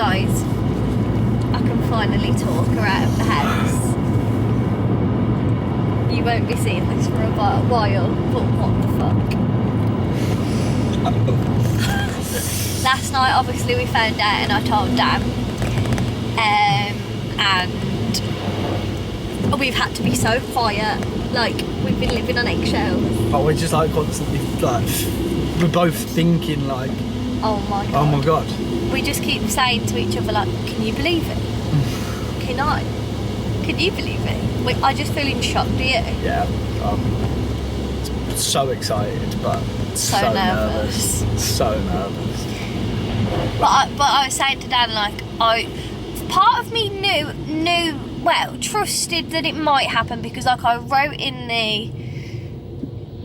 guys, I can finally talk her out of the house. You won't be seeing this for a while, but what the fuck? Last night, obviously, we found out and I told Dan. And we've had to be so quiet. Like, we've been living on eggshells. But we're just like constantly, like, we're both thinking like, oh my god. Oh my god. We just keep saying to each other like, can you believe it? Can I? Can you believe it? I just feel in shock, do you? Yeah. So excited, but so nervous. So nervous. But I was saying to Dan, like, part of me trusted that it might happen, because like I wrote in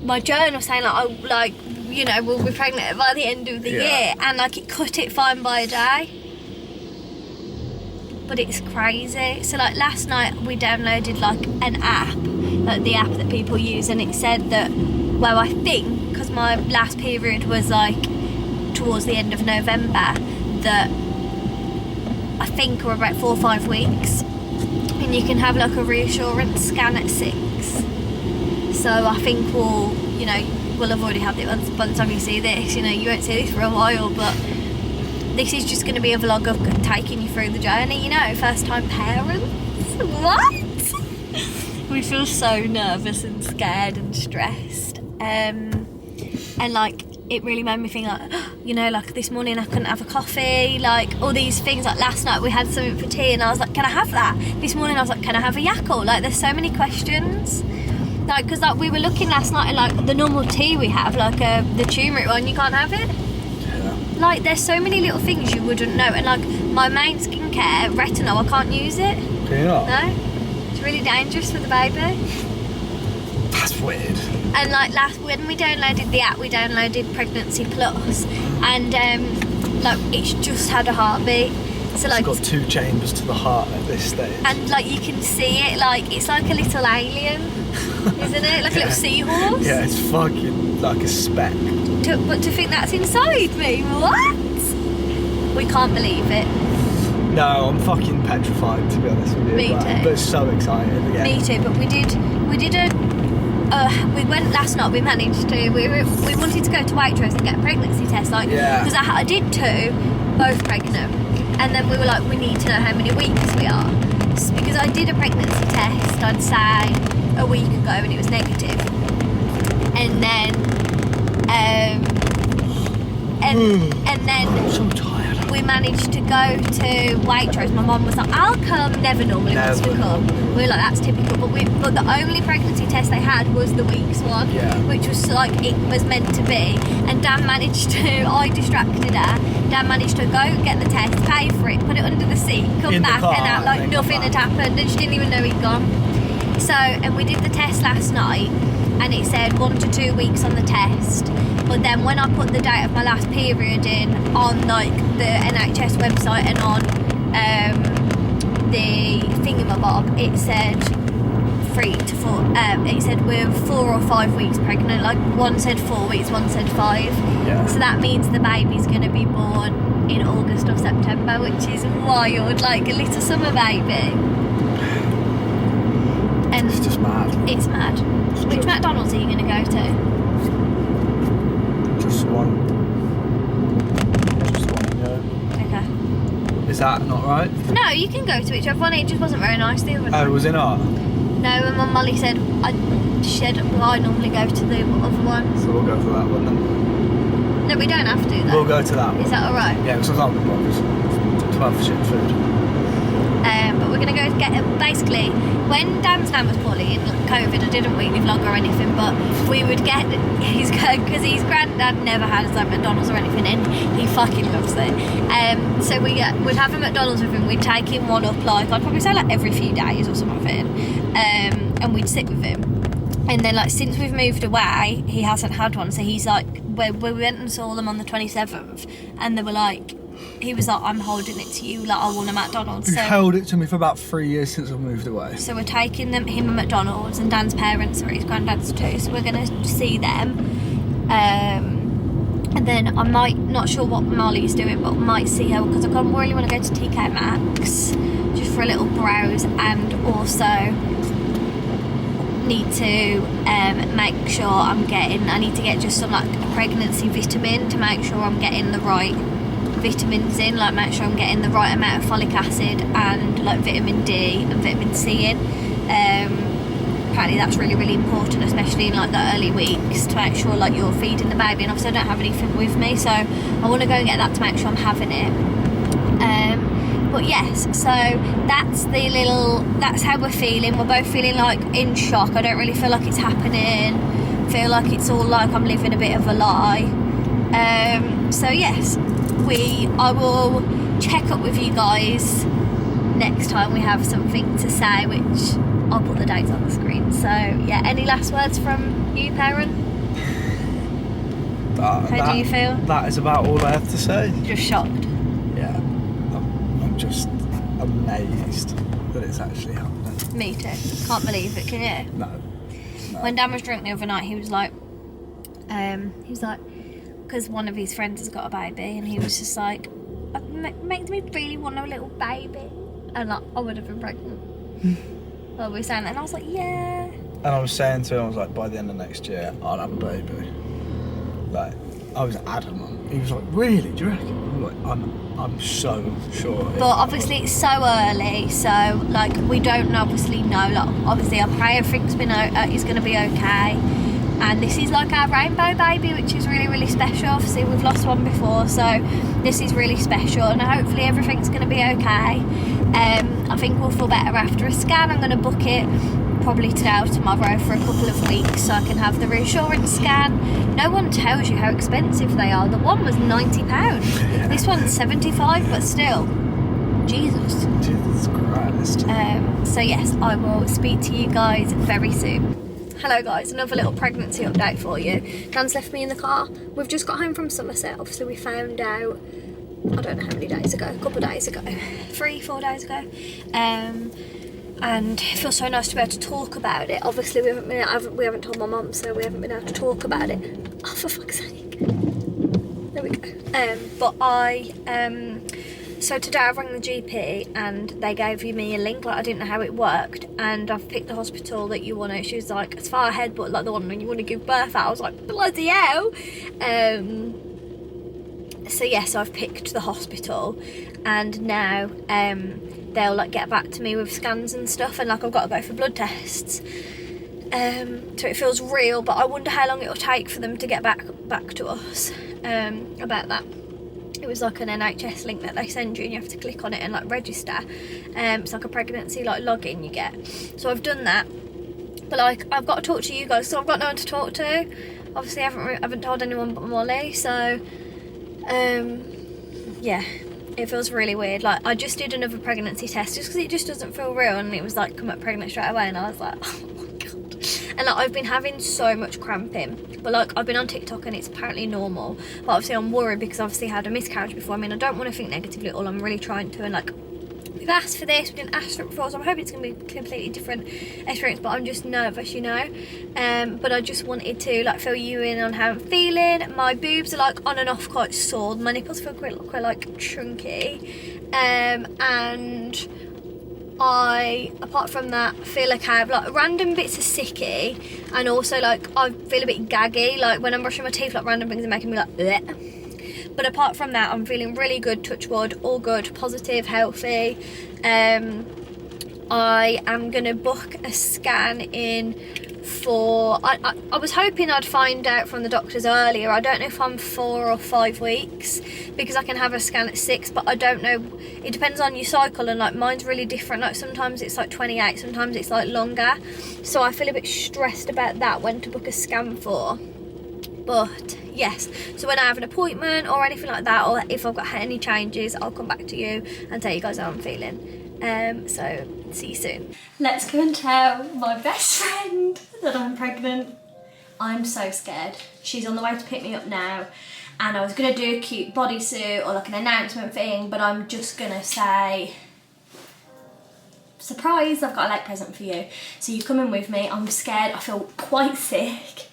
my journal saying like, we'll be pregnant by the end of the year, and like it cut it fine by a day. But it's crazy. So like last night we downloaded like an app, like the app that people use, and it said that, well, I think because my last period was like towards the end of November, that I think we're about 4 or 5 weeks, and you can have like a reassurance scan at 6. So I think we'll have already had it by the time you see this. You won't see this for a while, but this is just going to be a vlog of taking you through the journey, first time parents. What? We feel so nervous and scared and stressed. And like, it really made me think like, like this morning I couldn't have a coffee, like all these things. Like last night we had something for tea and I was like, can I have that? This morning I was like, can I have a yakult? Like there's so many questions. Like, because like we were looking last night at like the normal tea we have, like the turmeric one, you can't have it. Like, there's so many little things you wouldn't know. And like my main skincare, retinol, I can't use it. Can you not? No, it's really dangerous for the baby. That's weird. And like when we downloaded the app, we downloaded Pregnancy Plus, and like it's just had a heartbeat. So like it's got 2 chambers to the heart at this stage. And like you can see it, like it's like a little alien, isn't it? Like a little seahorse. Yeah, it's fucking like a speck. But to think that's inside me, what? We can't believe it. No, I'm fucking petrified, to be honest with you. Me too. But so excited again. Me too. But we went last night. We managed to. We wanted to go to Waitrose and get a pregnancy test, like, because I did 2, both pregnant, and then we were like, we need to know how many weeks we are, because I did a pregnancy test, I'd say a week ago, and it was negative, and then and then I'm so tired. we managed to go to Waitrose. My mum was like, I'll come. Never normally wants to come. We were like, that's typical. But the only pregnancy test they had was the weeks one, which was like it was meant to be. And Dan managed to, I distracted her. Dan managed to go get the test, pay for it, put it under the seat, come back and out like nothing had happened, and she didn't even know he'd gone. So, and we did the test last night, and it said 1 to 2 weeks on the test. But then when I put the date of my last period in on like the NHS website and on the thingamabob, it said 3 to 4. It said we're 4 or 5 weeks pregnant. Like one said 4 weeks, one said 5. Yeah. So that means the baby's going to be born in August or September, which is wild. Like a little summer baby. And it's just mad. It's mad. Which McDonald's are you going to go to? Just one, yeah. Okay. Is that not right? No, you can go to whichever one. It just wasn't very nice the other night. Oh, was it not? No, and my Molly said, I normally go to the other one. So we'll go for that one then. No, we don't have to though. We'll go to that one. Is that alright? Yeah, because I can't be bothered. 12 shit food. But we're going to go get basically, when Dan's nan was poorly in COVID, I didn't weekly vlog or anything, but we would get because his granddad never had like McDonald's or anything, and he fucking loves it. So we'd have a McDonald's with him. We'd take him one up, like I'd probably say like every few days or something, and we'd sit with him. And then like since we've moved away, he hasn't had one. So he's like, we went and saw them on the 27th, and they were like, he was like, I'm holding it to you, like I want a McDonald's. You've So held it to me for about 3 years since I've moved away. So we're taking him a McDonald's, and Dan's parents are his granddad's too, so we're going to see them. And then I might, not sure what Molly's doing, but I might see her because I really want to go to TK Maxx just for a little browse, and also need to make sure I need to get just some like a pregnancy vitamin to make sure I'm getting the right vitamins in, like make sure I'm getting the right amount of folic acid and like vitamin D and vitamin C in. Apparently that's really, really important, especially in like the early weeks, to make sure like you're feeding the baby. And obviously I don't have anything with me, so I want to go and get that to make sure I'm having it. But yes, so that's how we're feeling. We're both feeling like in shock. I don't really feel like it's happening. Feel like it's all like I'm living a bit of a lie. So yes, I will check up with you guys next time we have something to say, which I'll put the dates on the screen. So yeah, any last words from you, parent? How do you feel? That is about all I have to say. Just shocked. Yeah, I'm just amazed that it's actually happening. Me too. Can't believe it, can you? No. When Dan was drunk the other night, he was like, because one of his friends has got a baby, and he was just like, it makes me really want a little baby. And like, I would have been pregnant. Well, we were saying that, and I was like, yeah. And I was saying to him, I was like, by the end of next year, I'll have a baby. Like, I was adamant. He was like, really? Do you reckon? I'm like, I'm so sure. But obviously it's so early, so like we don't obviously know. Like obviously I pray everything's is going to be okay. And this is like our rainbow baby, which is really, really special. Obviously we've lost one before, so this is really special, and hopefully everything's going to be okay. I think we'll feel better after a scan. I'm going to book it probably today or tomorrow for a couple of weeks so I can have the reassurance scan. No one tells you how expensive they are. The one was £90. Yeah. This one's 75, but still, Jesus Christ. So yes, I will speak to you guys very soon. Hello guys, another little pregnancy update for you. Dan's left me in the car. We've just got home from Somerset. Obviously we found out, I don't know how many days ago, a couple of days ago, 3-4 days ago. And it feels so nice to be able to talk about it. Obviously we haven't told my mum, so we haven't been able to talk about it. Oh, for fuck's sake. There we go. So today I rang the GP and they gave me a link. Like I didn't know how it worked, and I've picked the hospital that you want to. She was like, it's far ahead, but like the one when you want to give birth at. I was like, bloody hell. So yes, so I've picked the hospital, and now they'll like get back to me with scans and stuff, and like I've got to go for blood tests. So it feels real, but I wonder how long it'll take for them to get back to us about that. It was like an NHS link that they send you, and you have to click on it and like register. It's like a pregnancy like login you get. So I've done that, but like I've got to talk to you guys, so I've got no one to talk to. Obviously I haven't told anyone but Molly, so yeah, it feels really weird. Like I just did another pregnancy test just because it just doesn't feel real, and it was like come up pregnant straight away, and I was like, oh my god. And like I've been having so much cramping, but like I've been on TikTok and it's apparently normal, but obviously I'm worried because obviously I had a miscarriage before. I mean, I don't want to think negatively at all. I'm really trying to, and like we've asked for this, we didn't ask for it before, so I'm hoping it's going to be a completely different experience, but I'm just nervous, you know. But I just wanted to like fill you in on how I'm feeling. My boobs are like on and off quite sore. My nipples feel quite like chunky, and I, apart from that, feel like I have like random bits of sicky, and also like I feel a bit gaggy, like when I'm brushing my teeth, like random things are making me like bleh. But apart from that, I'm feeling really good, touch wood, all good, positive, healthy. I am gonna book a scan in for, I was hoping I'd find out from the doctors earlier. I don't know if I'm 4 or 5 weeks, because I can have a scan at 6, but I don't know, it depends on your cycle, and like mine's really different. Like sometimes it's like 28, sometimes it's like longer, so I feel a bit stressed about that, when to book a scan for. But yes, so when I have an appointment or anything like that, or if I've got any changes, I'll come back to you and tell you guys how I'm feeling. So see you soon. Let's go and tell my best friend that I'm pregnant. I'm so scared. She's on the way to pick me up now, and I was gonna do a cute bodysuit or like an announcement thing, but I'm just gonna say, surprise, I've got a late present for you. So you're coming with me. I'm scared, I feel quite sick.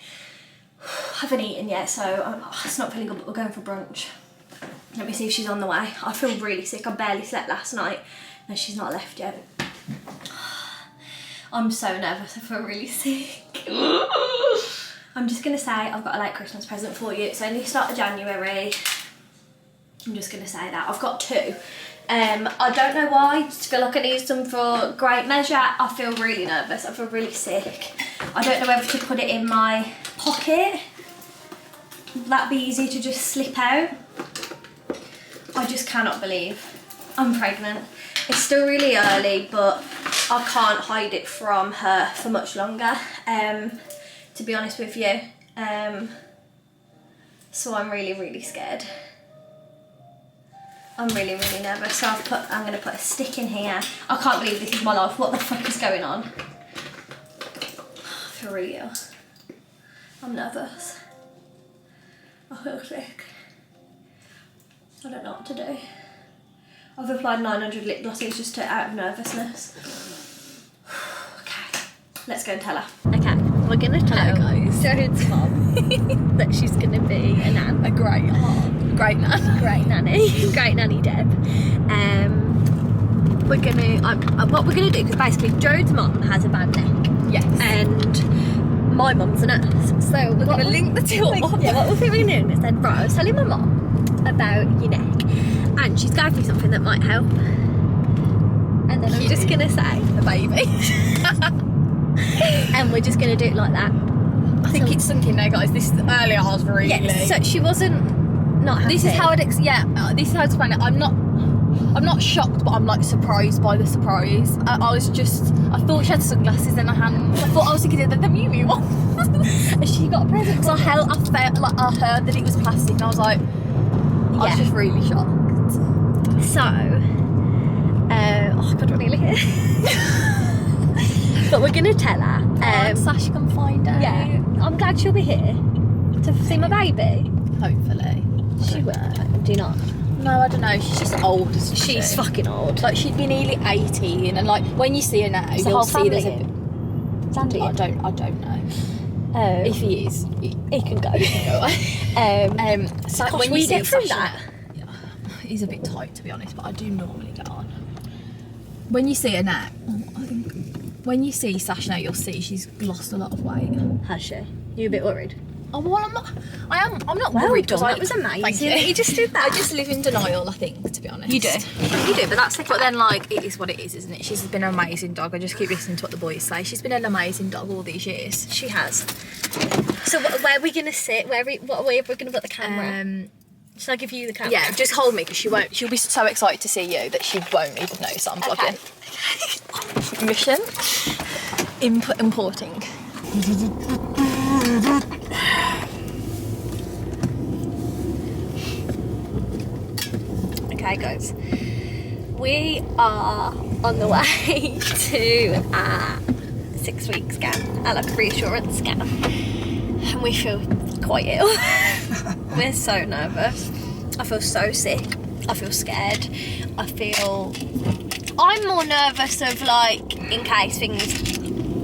I haven't eaten yet, so it's not feeling good, but we're going for brunch. Let me see if she's on the way. I feel really sick. I barely slept last night and she's not left yet. I'm so nervous. I feel really sick. I'm just going to say I've got a late Christmas present for you. It's only the start of January. I'm just going to say that. I've got 2. I don't know why. I just feel like I need some for great measure. I feel really nervous. I feel really sick. I don't know whether to put it in my pocket. That'd be easy to just slip out. I just cannot believe I'm pregnant. It's still really early, but I can't hide it from her for much longer, to be honest with you. So I'm really, really scared. I'm really, really nervous. So I'm going to put a stick in here. I can't believe this is my life. What the fuck is going on? For real. I'm nervous. I feel sick. I don't know what to do. I've applied 900 lip glosses just out of nervousness. Okay, let's go and tell her. Okay, we're going to tell Joan's mum that she's going to be a nan. A great aunt. Great nan. Great nanny. Great nanny Deb. We're going to... what we're going to do, because basically Joan's mum has a bad neck. Yes. And my mum's a nurse. So we're going to link the two up. Yeah, what we're doing is then, right, I was telling my mum about your neck, and she's gave me something that might help, and then I'm just gonna say a baby. And we're just gonna do it like that. I think it's sunk in there, guys. This earlier I was really... Yes, so she wasn't not happy. This is how I'd this is how I'd explain it. I'm not shocked, but I'm like surprised by the surprise. I thought she had sunglasses in her hand. I thought I was thinking of the Mew Mew one. And she got a present. Because I heard that it was plastic, and I was like, I was just really shocked. So, oh God, we're nearly here. But we're gonna tell her. Sash can find her. Yeah, I'm glad she'll be here to see my baby. Hopefully. She will. Do you not? No, I don't know. She's just old, isn't she? She's fucking old. Like, she'd be nearly 18, and like when you see her now, Is the you'll whole see there's family a. Sandy. I don't know. Oh. If he is, He can go. So Gosh, when will you you get see through Sasha- that? Yeah, he's a bit tight, to be honest, but I do normally get on. When you see her now, when you see Sasha now, you'll see she's lost a lot of weight. Has she? You a bit worried? Oh well, I'm not Well worried. done, Because that was amazing. Thank you. You just did that. I just live in denial, I think, to be honest. You do, but that's okay. But then, like, it is what it is, isn't it? She's been an amazing dog. I just keep listening to what the boys say. She's been an amazing dog all these years. She has. So where are we going to sit? What way are we going to put the camera? Shall I give you the camera? Yeah, just hold me, because she'll be so excited to see you that she won't even notice I'm vlogging. Okay. Mission. Importing. Okay, guys. We are on the way to our 6-week scan, our like reassurance scan, and we feel quite ill. We're so nervous. I feel so sick. I feel scared. I'm more nervous of like in case things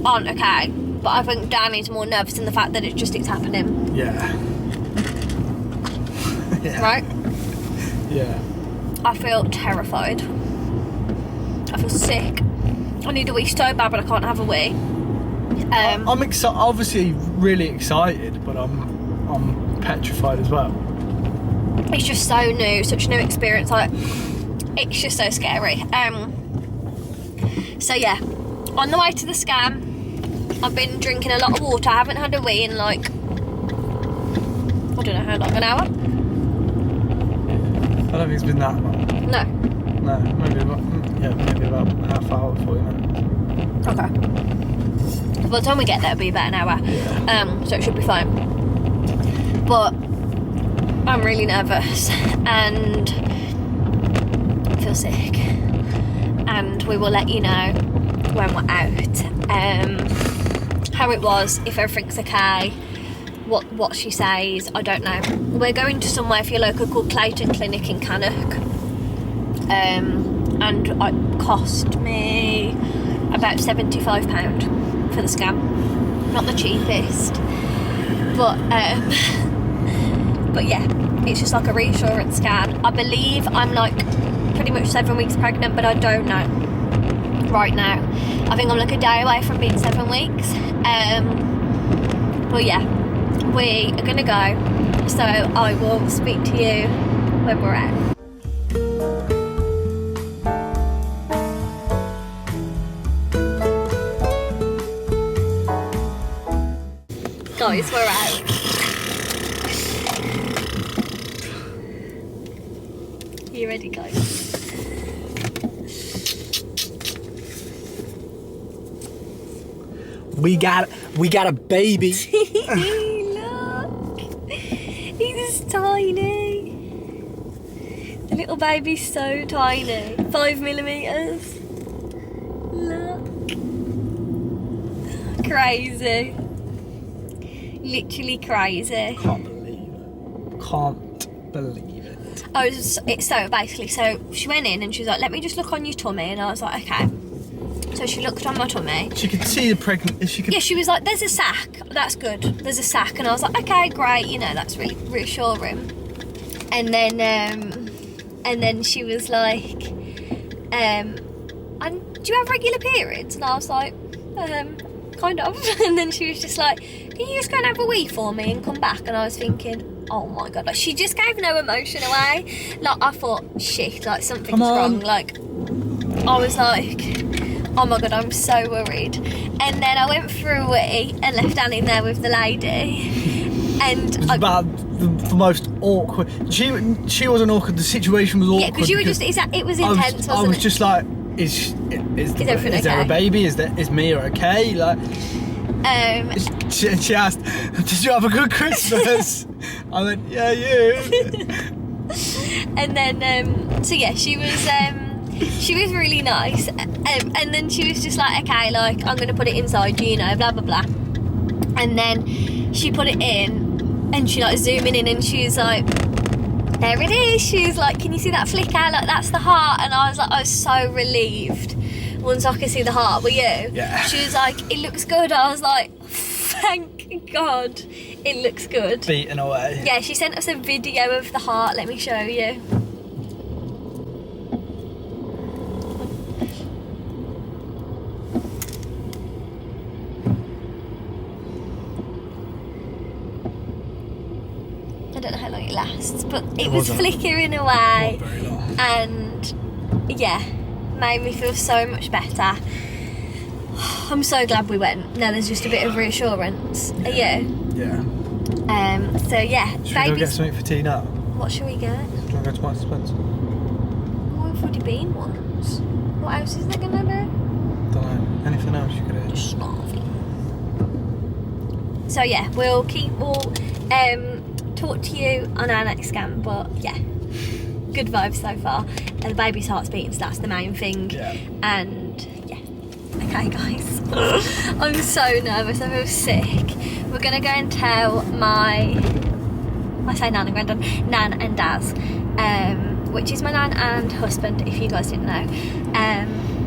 aren't okay, but I think Danny's more nervous in the fact that it's happening. Yeah. Yeah. Right? Yeah. I feel terrified. I feel sick. I need a wee so bad, but I can't have a wee. I'm obviously really excited, but I'm petrified as well. It's just so new, such a new experience. Like, it's just so scary. So yeah, on the way to the scan, I've been drinking a lot of water. I haven't had a wee in like, I don't know how long, an hour? I don't think it's been that long. No. No, maybe about half hour, 40 minutes. Okay. By the time we get there, it'll be about an hour. So it should be fine. But I'm really nervous and I feel sick. And we will let you know when we're out. How it was, if everything's okay, what she says, I don't know. We're going to somewhere for your local called Clayton Clinic in Cannock. And it cost me about £75 for the scan. Not the cheapest, But yeah, it's just like a reassurance scan. I believe I'm like pretty much 7 weeks pregnant, but I don't know right now. I think I'm like a day away from being 7 weeks. But yeah, we are gonna go, so I will speak to you when we're out. Guys, we're out. You ready, guys? We got a baby. Look, he's tiny. The little baby's so tiny. 5 millimeters. Look, crazy. Literally crazy. Can't believe it. So basically, so she went in and she was like, let me just look on your tummy, and I was like, okay. So she looked on my tummy. She could see the pregnant. Yeah, she was like, there's a sack. That's good. There's a sack. And I was like, okay, great. You know, that's really reassuring. And then she was like, and do you have regular periods? And I was like, kind of. And then she was just like, can you just go and have a wee for me and come back? And I was thinking, oh my God, like she just gave no emotion away. Like I thought, shit, like something's wrong. Like I was like, oh my God, I'm so worried. And then I went for a wee and left Annie there with the lady. And it was about the most awkward. She wasn't awkward. The situation was awkward. Yeah, because you were just. It was intense. I was it? just like, is there okay? a baby? Is Mia okay? Like, she asked, did you have a good Christmas? I went, yeah, you. And then, so yeah, she was really nice. And then she was just like, okay, like I'm gonna put it inside you, you know, blah blah blah. And then she put it in, and she like zooming in, and she was like, there it is. She was like, can you see that flicker? Like that's the heart. And I was like, I was so relieved once I could see the heart. Were you? Yeah. She was like, it looks good. I was like, thank God, it looks good. Beaten away. Yeah, she sent us a video of the heart. Let me show you. I don't know how long it lasts, but it was flickering away. Not very long. And yeah, made me feel so much better. I'm so glad we went. Now there's just a bit of reassurance. Are you? Yeah. So yeah, Should we go get something for tea now? What should we get? Do you want to go to Marks and Spencer? Oh, we've already been once. What else is there gonna be? Don't know. Anything else you could eat? Snarky. So yeah, we'll talk to you on our next scan, but yeah, good vibes so far. And the baby's heart's beating, so that's the main thing. Yeah. And yeah, okay guys, I'm so nervous, I feel sick. We're gonna go and tell I say Nan and Granddad, Nan and Daz, which is my nan and husband, if you guys didn't know.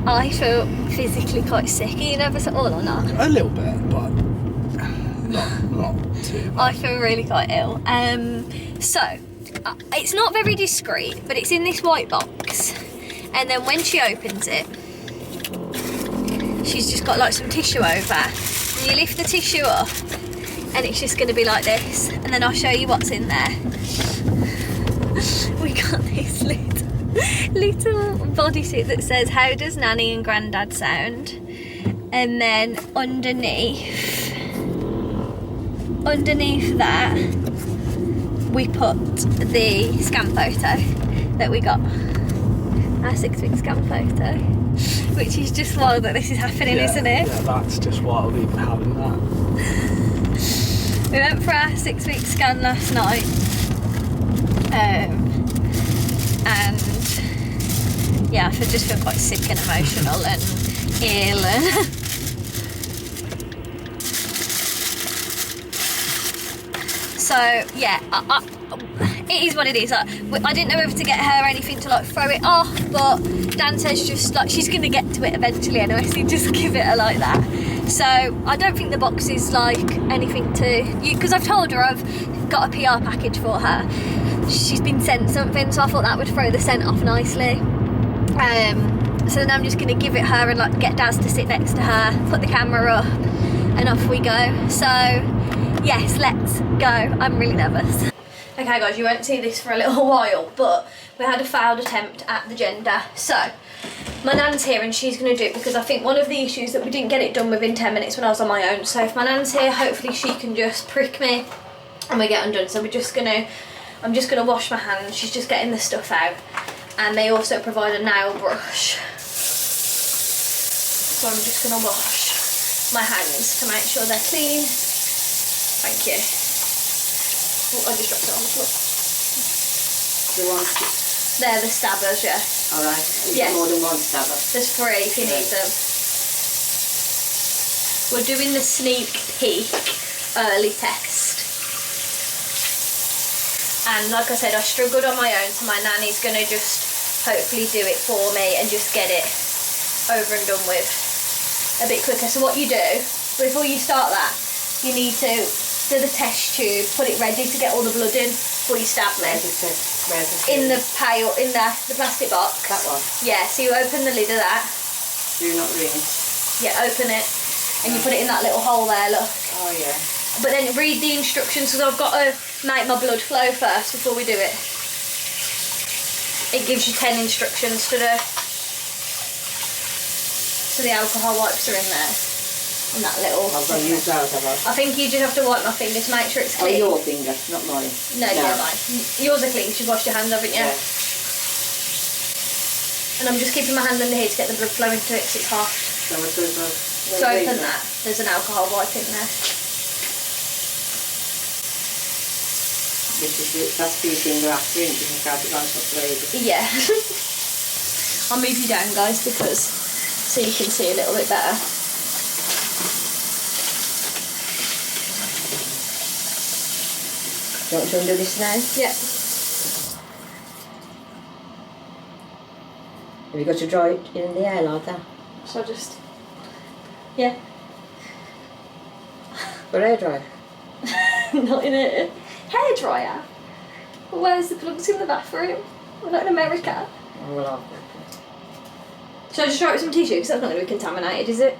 I feel physically quite sick. Are you nervous at all or not? A little bit, but not too much. I feel really quite ill. So it's not very discreet, but it's in this white box. And then when she opens it, she's just got like some tissue over. And you lift the tissue up, and it's just going to be like this. And then I'll show you what's in there. We got this little bodysuit that says, how does Nanny and Grandad sound? And then underneath that we put the scan photo that we got, our 6-week scan photo, which is just wild that this is happening, isn't it? Yeah, that's just wild even having that. We went for our 6-week scan last night, and yeah, I just feel quite sick and emotional and ill and so yeah, it is what it is. Like, I didn't know whether to get her anything to like throw it off, but Dan says just like she's gonna get to it eventually anyway, so just give it her like that. So I don't think the box is like anything to you, because I've told her I've got a PR package for her. She's been sent something, so I thought that would throw the scent off nicely. So then I'm just going to give it her and like get Daz to sit next to her, put the camera up, and off we go. So yes, let's go. I'm really nervous. Okay guys, you won't see this for a little while, but we had a failed attempt at the gender. So my nan's here and she's going to do it, because I think one of the issues that we didn't get it done within 10 minutes when I was on my own. So if my nan's here, hopefully she can just prick me and we get undone. So I'm just going to wash my hands. She's just getting the stuff out, and they also provide a nail brush. So I'm just going to wash my hands to make sure they're clean. Thank you. Oh, I just dropped it on the floor. The one. They're the stabbers, yeah. Alright. Yes. More than one stabber. There's 3 if you need them. We're doing the sneak peek early test. And like I said, I struggled on my own, so my nanny's going to just hopefully do it for me and just get it over and done with a bit quicker. So what you do, before you start that, you need to do the test tube, put it ready to get all the blood in before you stab me. In the pail, in the plastic box. That one? Yeah, so you open the lid of that. Do not rinse. Yeah, open it, and you put it in that little hole there, look. Oh yeah. But then read the instructions, because I've got to make my blood flow first before we do it. It gives you 10 instructions to do. So the alcohol wipes are in there. On that little... I've got to use those, have I? I think you just have to wipe my finger to make sure it's Oh, clean. your finger, not mine. No, yeah, mine. Yours are clean, 'cause you've washed your hands, haven't you? Yeah. And I'm just keeping my hand under here to get the blood flowing to it, 'cause it's hot. So it's over. So open that. There's an alcohol wipe in there. This is it. That's for your finger after, and you can grab it on top later. Yeah. I'll move you down, guys, because so you can see a little bit better. Do you want to undo this now? Yeah. Have you got to dry it in the air like that? So just... Yeah. But air dry. Not in a hairdryer. Where's the plugs in the bathroom? We're not in America. Oh, well, Should I just try it with some tissue? Because that's not going to be contaminated, is it?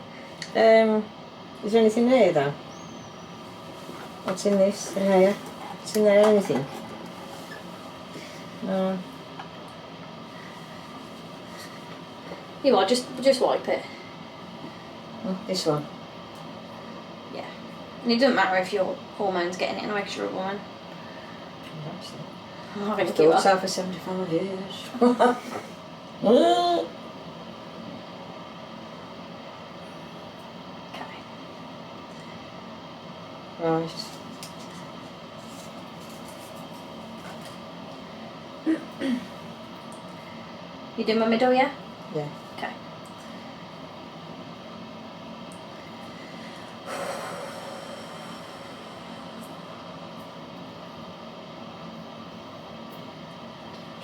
is there anything there though? What's in this? In here? Is in there anything? No. You are, just wipe it. Oh, this one. Yeah. And it doesn't matter if your hormone's getting it, and makes you a woman. I'm not going to give Thought up. so for 75 years. Okay. Right. You do my middle, yeah? Yeah. Okay.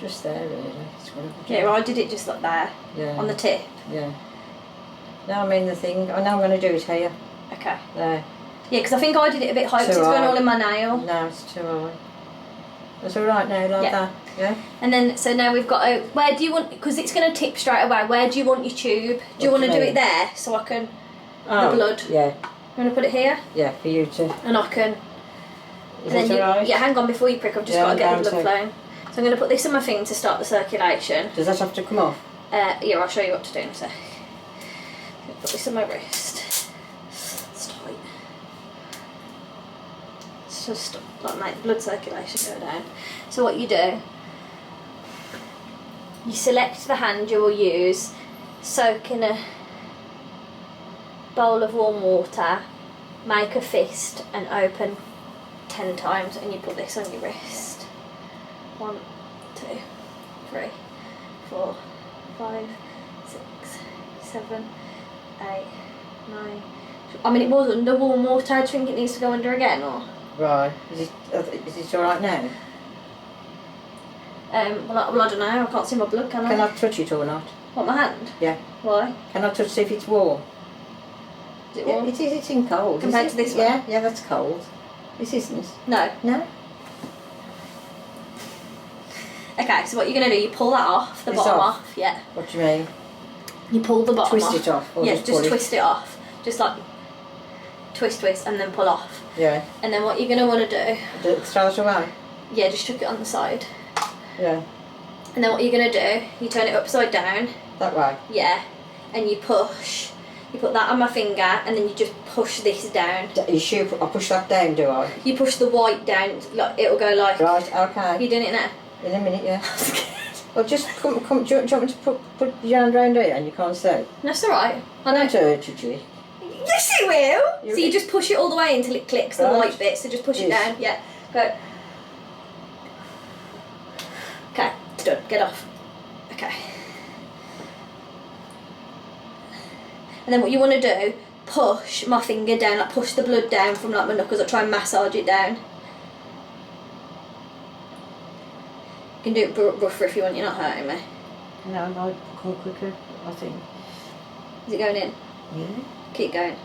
Just there, really. It's whatever. Yeah, well, I did it just like there, Yeah. on the tip. Yeah. No, I mean the thing. I know I'm going to do it here. Okay. There. Yeah, because I think I did it a bit high, because Too it's going high. all in my nail. No, it's too high. That's all right now, like Yeah. that. Yeah. And then, so now we've got a, where do you want, because it's going to tip straight away, where do you want your tube? Do you What want to do you do mean? it there, so I can, Oh, blood. Yeah. you want to put it here? Yeah. For you to. And I can, Is and that then all right? yeah, hang on before you prick, I've just Yeah, got to get I'm the blood down flowing. So I'm going to put this on my finger to start the circulation. Does that have to come off? Yeah, I'll show you what to do in a sec. Put this on my wrist. It's tight. It's just like make the blood circulation go down. So what you do, you select the hand you will use, soak in a bowl of warm water, make a fist and open 10 times, and you put this on your wrist. 1, 2, 3, 4, 5, 6, 7, 8, 9. I mean, it was under warm water. Do you think it needs to go under again, or? Right. Is it all right now? Well, I don't know. I can't see my blood, can I? Can I touch it or not? What, my hand? Yeah. Why? Can I touch see if it's warm? Is it Yeah, warm? it is. It's in cold. Compared is to it? this one? Yeah, yeah, that's cold. This isn't. No. No. Okay, so what you're going to do, you pull that off, the This bottom off? off. Yeah. What do you mean? You pull the bottom Twist off. it off, or yeah, just pull it? twist it off. Just like twist, and then pull off. Yeah. And then what you're going to want to do, Throw it away. yeah, just chuck it on the side. Yeah. And then what you're going to do, you turn it upside down. That way. Yeah. And you push. You put that on my finger, and then you just push this down. You sure I push that down, do I? You push the white down, like it'll go like. Right. Okay. You doing it now? In a minute, yeah. Well, just come. Do you want me to put your hand round here and you can't see? That's alright. I don't hurt you, G. Yes, it will. So you just push it all the way until it clicks the Right. white bit. So just push it Yes. down. Yeah. Go. Okay. It's done. Get off. Okay. And then what you want to do, push my finger down, like push the blood down from like my knuckles, or try and massage it down. You can do it rougher if you want, you're not hurting me. No, come quicker, I think. Is it going in? Yeah. Keep going.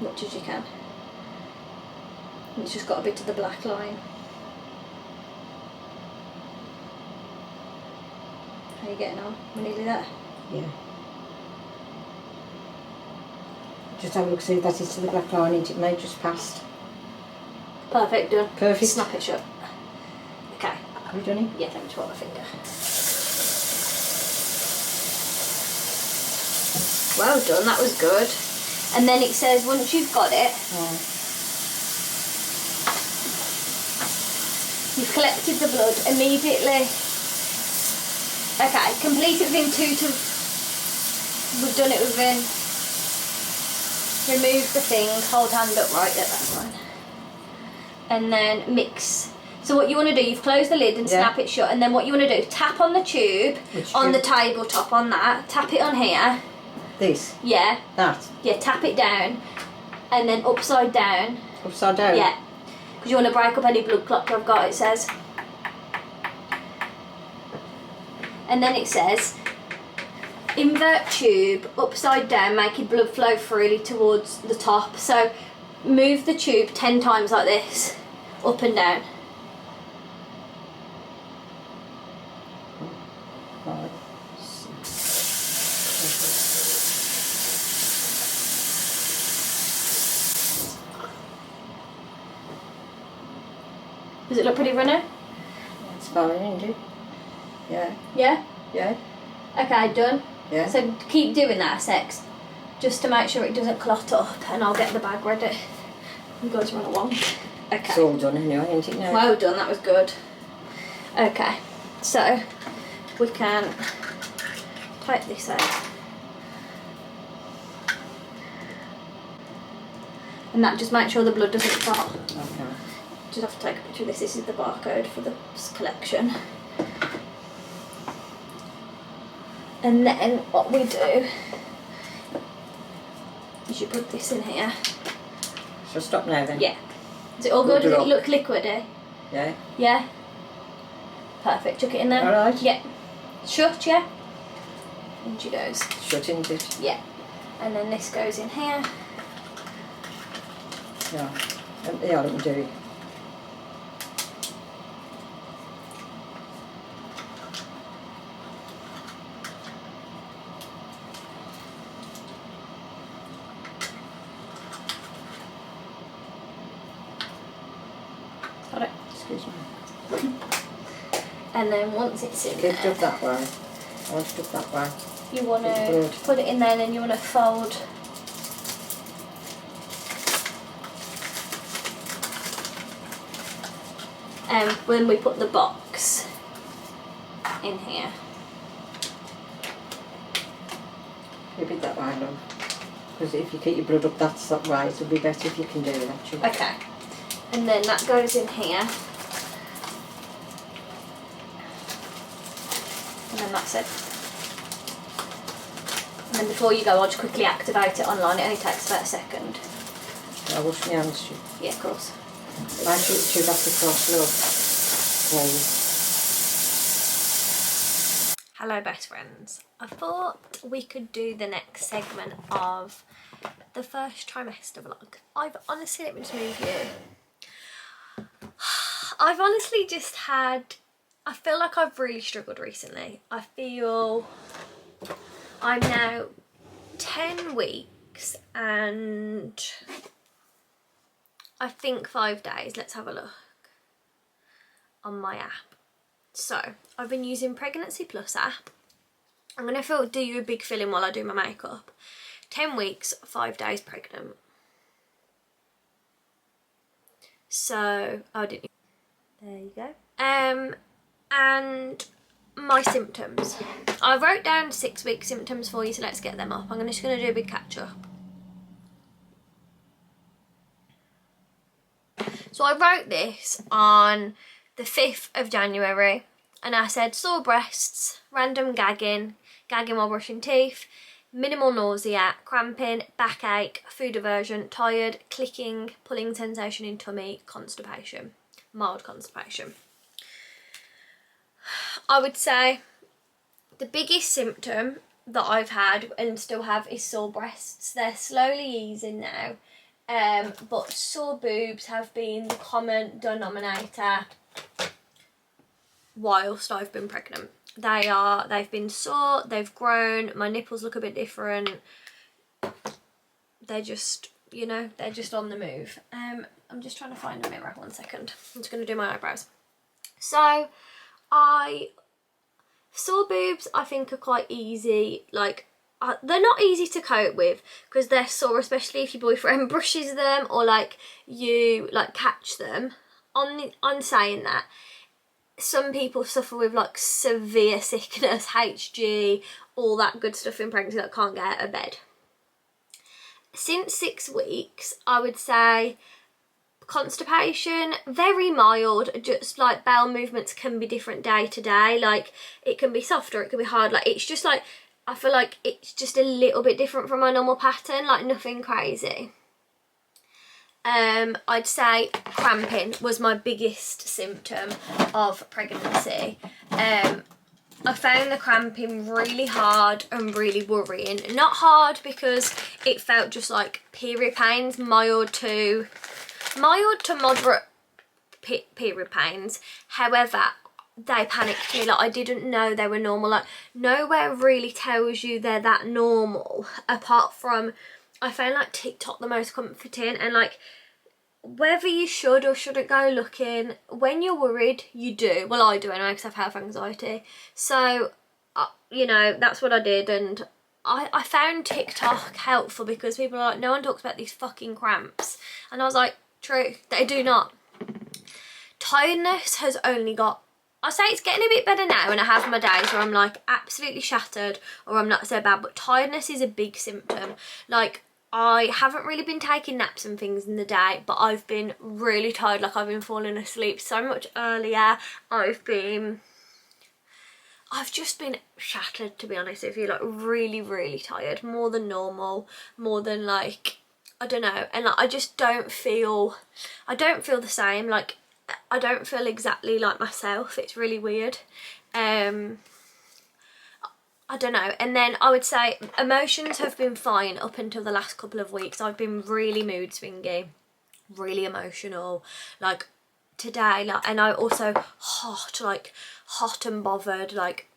Much as you can. It's just got a bit of the black line. How are you getting on? We're nearly there. Yeah. Just have a look, see if that is to the black line, it may just passed. Perfect, done. Perfect. Snap it shut. Okay. Have you done it? Yeah, let me try my finger. Well done, that was good. And then it says once you've got it, Oh. you've collected the blood immediately. Okay, complete it within we've done it within, remove the thing, hold hand up, right, yeah, that's fine. And then mix. So what you want to do, you've closed the lid and Yeah. snap it shut, and then what you want to do, tap on the tube, Which on tube? the tabletop, on that, tap it on here, This? yeah, That? yeah, tap it down, and then upside down, Upside down? yeah, because you want to break up any blood clot I've got, it says. And then it says, invert tube, upside down, making blood flow freely towards the top. So move the tube 10 times like this, up and down. Right. Does it look pretty runny? That's fine, isn't it? Yeah. Yeah? Yeah. Okay, done. Yeah. So keep doing that a sec, just to make sure it doesn't clot up, and I'll get the bag ready. You guys run along. Okay. It's all done anyway, isn't it now? Well done, that was good. Okay, so we can take this out. And that just makes sure the blood doesn't clot. Okay. Just have to take a picture of this. This is the barcode for the collection. And then what we do is you put this in here. Shall I stop now then? Yeah. Is it all good? Good Does it job. look liquidy? Yeah. Yeah? Perfect. Chuck it in there. Alright. Yeah. Shut, yeah? In she goes. Shut, isn't it? Yeah. And then this goes in here. Yeah. Yeah, let me do it. Got it. Excuse me. And then once it's in Keep it there, up that way. I want it up that way. you want It's to good. put it in there, and then you want to fold. When we put the box in here. Keep it that way, love. Because if you keep your blood up that way, it'll be better if you can do it, actually. Okay. And then that goes in here. And then that's it. And then before you go, I'll just quickly activate it online. It only takes about a second. I'll wash my hands, Stu. Yeah, of course. I should have to cross, love. Please. Hello best friends. I thought we could do the next segment of the first trimester vlog. I've honestly, let me just move you. I've honestly just had, I feel like I've really struggled recently. I feel I'm now 10 weeks and I think 5 days. Let's have a look on my app. So I've been using Pregnancy Plus app. I'm going to do you a big fill in while I do my makeup. 10 weeks, 5 days pregnant. So, oh, didn't you? There you go. And my symptoms. I wrote down 6 week symptoms for you, so let's get them up. I'm just going to do a big catch up. So I wrote this on the 5th of January and I said sore breasts, random gagging while brushing teeth, minimal nausea, cramping, backache, food aversion, tired, clicking, pulling sensation in tummy, constipation, mild constipation. I would say the biggest symptom that I've had and still have is sore breasts. They're slowly easing now, but sore boobs have been the common denominator whilst I've been pregnant. They've been sore, they've grown, my nipples look a bit different. They're just, you know, they're just on the move. I'm just trying to find a mirror, 1 second. I'm just going to do my eyebrows. So, sore boobs I think are quite easy, like, they're not easy to cope with because they're sore, especially if your boyfriend brushes them or like you like catch them. On saying that, some people suffer with like severe sickness, HG, all that good stuff in pregnancy that can't get out of bed. Since 6 weeks, I would say constipation, very mild, just like bowel movements can be different day to day. Like it can be soft or it can be hard. Like it's just like, I feel like it's just a little bit different from my normal pattern, like nothing crazy. I'd say cramping was my biggest symptom of pregnancy. I found the cramping really hard and really worrying. Not hard because it felt just like period pains, mild to moderate period pains. However, they panicked me. Like I didn't know they were normal. Like nowhere really tells you they're that normal apart from, I found like TikTok the most comforting, and like whether you should or shouldn't go looking, when you're worried, you do. Well, I do anyway because I've health anxiety. So, you know, that's what I did, and I found TikTok helpful because people are like, no one talks about these fucking cramps. And I was like, true, they do not. Tiredness has only got, I say it's getting a bit better now, and I have my days where I'm like absolutely shattered or I'm not so bad, but tiredness is a big symptom. Like I haven't really been taking naps and things in the day, but I've been really tired. Like I've been falling asleep so much earlier. I've just been shattered, to be honest with you, like really, really tired, more than normal, more than like, I don't know. And like, I just don't feel the same. Like I don't feel exactly like myself. It's really weird. I don't know. And then I would say emotions have been fine up until the last couple of weeks. I've been really mood swingy, really emotional. Like today, like, and I also hot and bothered, like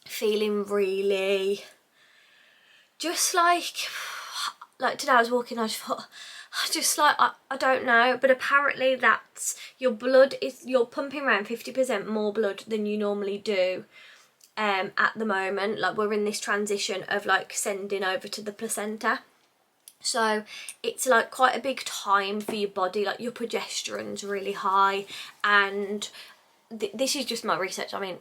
feeling really just like today I was walking, I just thought, I don't know, but apparently that's your blood is, you're pumping around 50% more blood than you normally do. At the moment, like we're in this transition of like sending over to the placenta, so it's like quite a big time for your body, like your progesterone's really high, and this is just my research. I mean,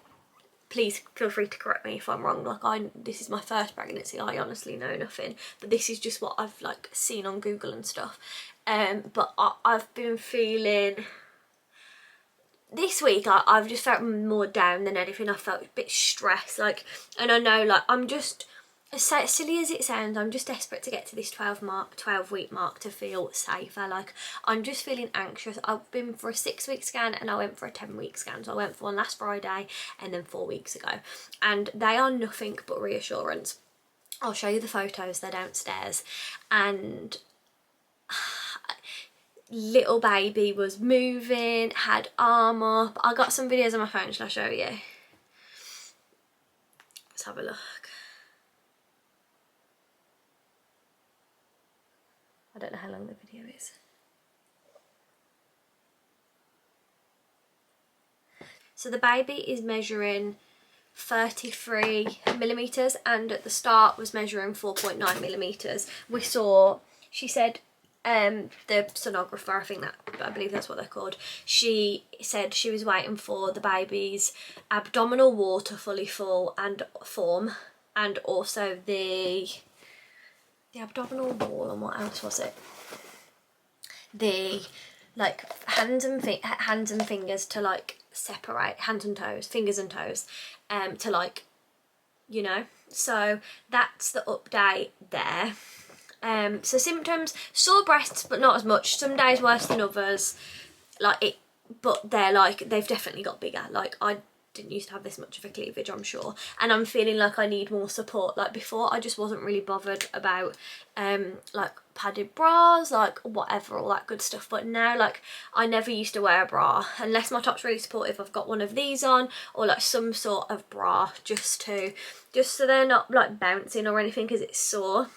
please feel free to correct me if I'm wrong. Like this is my first pregnancy, I honestly know nothing, but this is just what I've like seen on Google and stuff. But I've been feeling, this week I've just felt more down than anything. I felt a bit stressed, like, and I know like I'm just as silly as it sounds, I'm just desperate to get to this 12-week mark to feel safer. Like, I'm just feeling anxious. I've been for a 6-week scan and I went for a 10-week scan. So I went for one last Friday and then 4 weeks ago. And they are nothing but reassurance. I'll show you the photos, they're downstairs. And little baby was moving, had arm up. I got some videos on my phone, shall I show you? Let's have a look. I don't know how long the video is. So the baby is measuring 33 millimeters, and at the start was measuring 4.9 millimeters. We saw, she said, the sonographer, I believe that's what they're called, she said she was waiting for the baby's abdominal wall to fully form, and also the abdominal wall, and what else was it? The like hands and fingers to like separate, hands and toes, fingers and toes, to like, you know. So that's the update there. So symptoms, sore breasts, but not as much. Some days worse than others. Like it, but they're like, they've definitely got bigger. Like, I didn't used to have this much of a cleavage, I'm sure, and I'm feeling like I need more support. Like before, I just wasn't really bothered about like padded bras, like whatever, all that good stuff, but now, like, I never used to wear a bra unless my top's really supportive. I've got one of these on, or like some sort of bra, just so they're not like bouncing or anything because it's sore.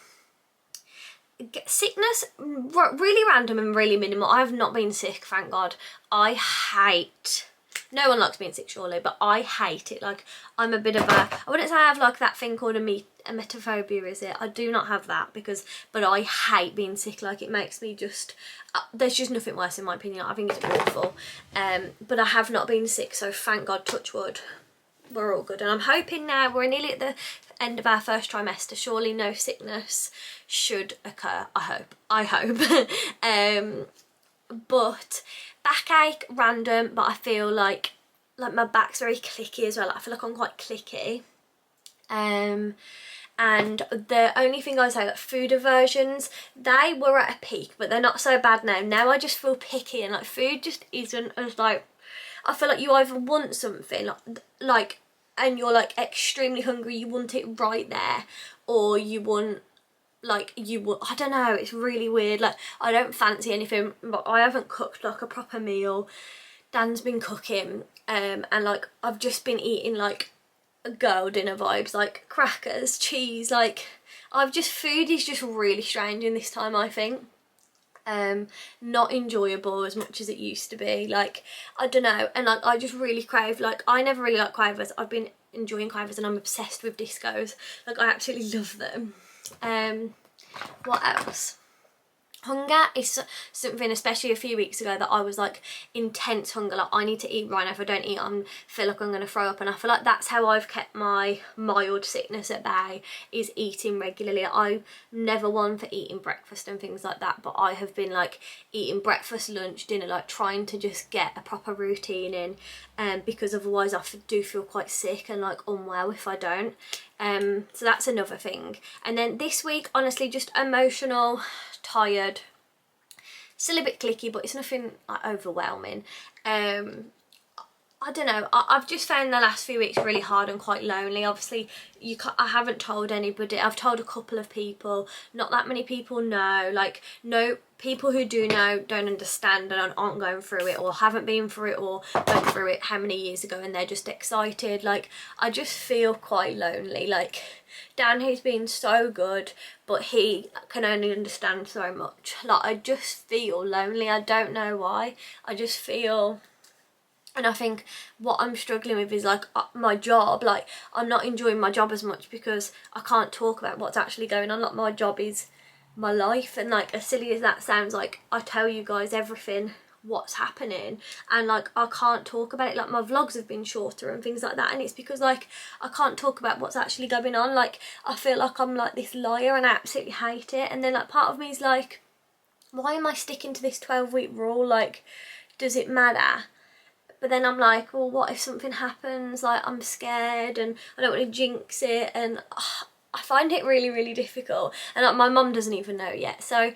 Sickness, really random and really minimal. I have not been sick, thank God. I hate, no one likes being sick surely, but I hate it. Like, I'm a bit of a, I wouldn't say I have like that thing called emetophobia, is it? I do not have that, but I hate being sick. Like, it makes me just, there's just nothing worse in my opinion. I think it's awful. But I have not been sick, so thank God, touch wood, we're all good. And I'm hoping now, we're nearly at the end of our first trimester, surely no sickness should occur. I hope. But backache, random, but I feel like my back's very clicky as well. I feel like I'm quite clicky. And the only thing I would say, like food aversions, they were at a peak, but they're not so bad now. Now I just feel picky, and like food just isn't as like, I feel like you either want something like and you're like extremely hungry, you want it right there, or you want, like, I don't know, it's really weird. Like, I don't fancy anything, but I haven't cooked like a proper meal. Dan's been cooking, and like I've just been eating like girl dinner vibes, like crackers, cheese, like food is just really strange in this time, I think. Not enjoyable as much as it used to be. Like, I don't know, and like I just really crave, like, I never really liked quavers. I've been enjoying quavers and I'm obsessed with discos. Like, I absolutely love them. What else? Hunger is something, especially a few weeks ago, that I was like intense hunger. Like, I need to eat right now. If I don't eat, I feel like I'm going to throw up. And I feel like that's how I've kept my mild sickness at bay, is eating regularly. I'm never one for eating breakfast and things like that, but I have been like eating breakfast, lunch, dinner, like trying to just get a proper routine in, because otherwise I do feel quite sick and like unwell if I don't. So that's another thing. And then this week, honestly, just emotional, tired, still a bit clicky, but it's nothing like overwhelming. I don't know, I've just found the last few weeks really hard and quite lonely. Obviously, I haven't told anybody. I've told a couple of people, not that many people know. Like, no, people who do know don't understand and aren't going through it, or haven't been through it, or went through it how many years ago, and they're just excited. Like, I just feel quite lonely. Like, Dan, who's been so good, but he can only understand so much. Like, I just feel lonely. I don't know why. I just feel... And I think what I'm struggling with is like my job. Like, I'm not enjoying my job as much because I can't talk about what's actually going on. Like, my job is my life, and like, as silly as that sounds, like, I tell you guys everything what's happening, and like, I can't talk about it. Like, my vlogs have been shorter and things like that, and it's because like I can't talk about what's actually going on. Like, I feel like I'm like this liar and I absolutely hate it. And then like, part of me is like, why am I sticking to this 12-week rule? Like, does it matter? But then I'm like, well, what if something happens? Like, I'm scared and I don't want to jinx it, and I find it really, really difficult, and like my mum doesn't even know yet, so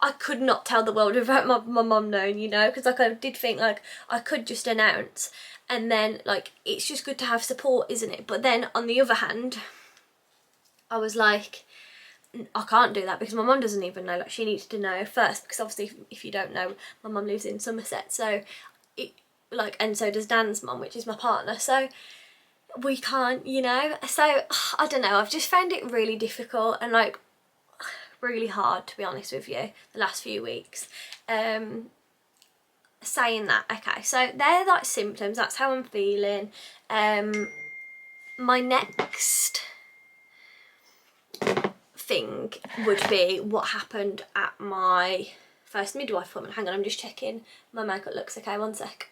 I could not tell the world without my mum knowing, you know, because like I did think like I could just announce, and then like it's just good to have support, isn't it? But then on the other hand, I was like, I can't do that because my mum doesn't even know, like she needs to know first, because obviously if you don't know, my mum lives in Somerset, so it like, and so does Dan's mum, which is my partner, so we can't, you know, so I don't know, I've just found it really difficult and like really hard, to be honest with you, the last few weeks. Saying that, okay, so they're like symptoms, that's how I'm feeling. My next thing would be what happened at my first midwife appointment. Hang on, I'm just checking my makeup looks okay, one sec.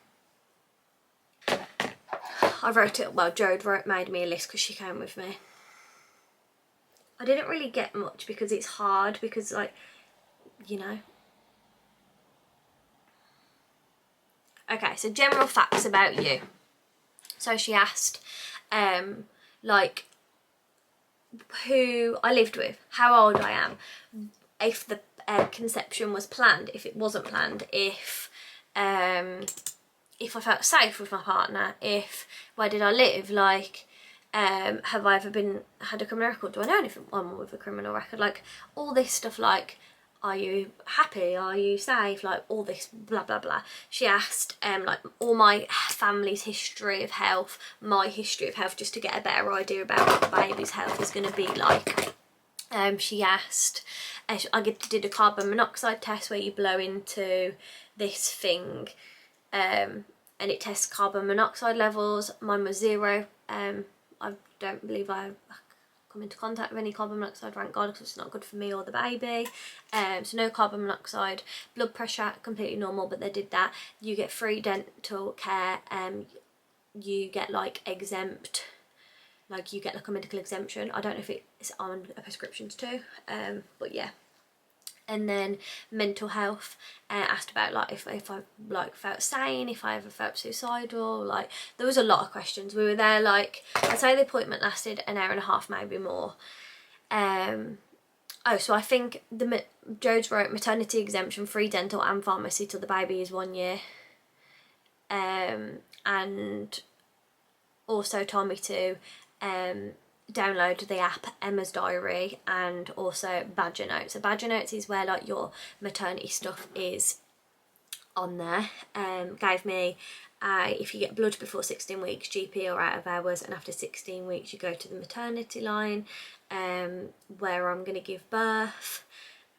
I wrote it, well, Jode made me a list because she came with me. I didn't really get much because it's hard, because like, you know. Okay, so general facts about you. So she asked, like, who I lived with, how old I am, if the conception was planned, if it wasn't planned, if I felt safe with my partner, where did I live, like, have I ever had a criminal record, do I know anyone with a criminal record, like all this stuff, like are you happy, are you safe, like all this blah blah blah. She asked like all my family's history of health, my history of health, just to get a better idea about what the baby's health is going to be like. She asked, I did a carbon monoxide test where you blow into this thing and it tests carbon monoxide levels. Mine was 0. I don't believe I come into contact with any carbon monoxide, thank God, because it's not good for me or the baby. So no carbon monoxide. Blood pressure completely normal, but they did that. You get free dental care, you get like exempt, like you get like a medical exemption. I don't know if it's on a prescriptions too, but yeah. And then mental health, asked about like if I like felt sane, if I ever felt suicidal, like there was a lot of questions. We were there like, I'd say the appointment lasted an hour and a half, maybe more. Oh, so I think Jodes wrote maternity exemption, free dental and pharmacy till the baby is 1 year, and also told me to download the app Emma's Diary and also Badger Notes. So Badger Notes is where like your maternity stuff is on there. Gave me if you get blood before 16 weeks, GP or out of hours, and after 16 weeks you go to the maternity line where I'm going to give birth.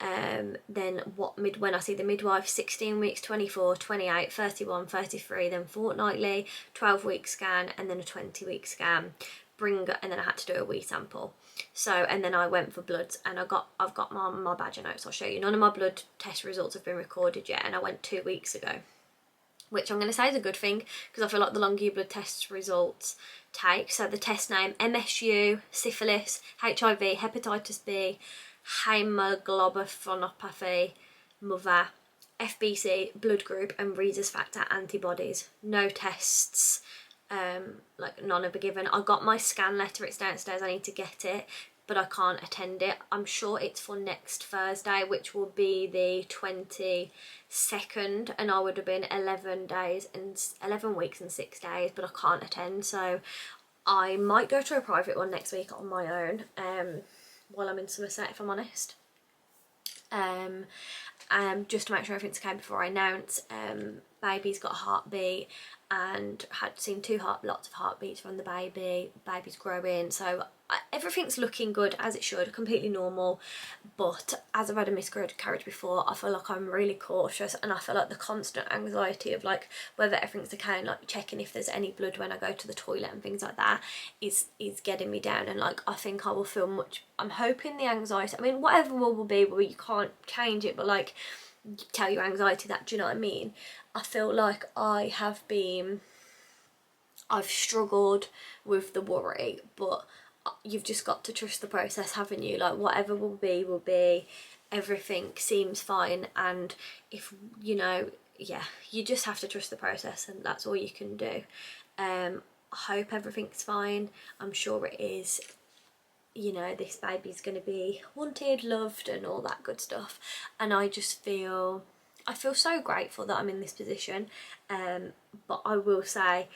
Then when I see the midwife, 16 weeks, 24, 28, 31, 33, then fortnightly, 12-week scan, and then a 20-week scan. And then I had to do a wee sample. So, and then I went for bloods, and I've got my Badger Notes, I'll show you. None of my blood test results have been recorded yet, and I went 2 weeks ago, which I'm going to say is a good thing, because I feel like the longer your blood test results take. So the test name: MSU, syphilis, HIV, hepatitis B, hemoglobinopathy, mother, FBC, blood group, and Rhesus factor antibodies. No tests, like none have been given. I got my scan letter, it's downstairs, I need to get it, but I can't attend it. I'm sure it's for next Thursday, which will be the 22nd, and I would have been 11 weeks and 6 days, but I can't attend, so I might go to a private one next week on my own, while I'm in Somerset, if I'm honest. Just to make sure everything's okay before I announce. Baby's got a heartbeat, and had seen lots of heartbeats from the baby. Baby's growing, so everything's looking good as it should, completely normal. But as I've had a miscarriage before, I feel like I'm really cautious, and I feel like the constant anxiety of like whether everything's okay, and like checking if there's any blood when I go to the toilet and things like that is getting me down. And like I think I will feel I'm hoping the anxiety, I mean whatever will be, well, you can't change it, but like tell your anxiety that, do you know what I mean? I feel like I've struggled with the worry, but you've just got to trust the process, haven't you? Like whatever will be, everything seems fine, and if you know, yeah, you just have to trust the process, and that's all you can do. I hope everything's fine, I'm sure it is. you know, this baby's going to be wanted, loved and all that good stuff. And I just feel, I feel so grateful that I'm in this position, but I will say,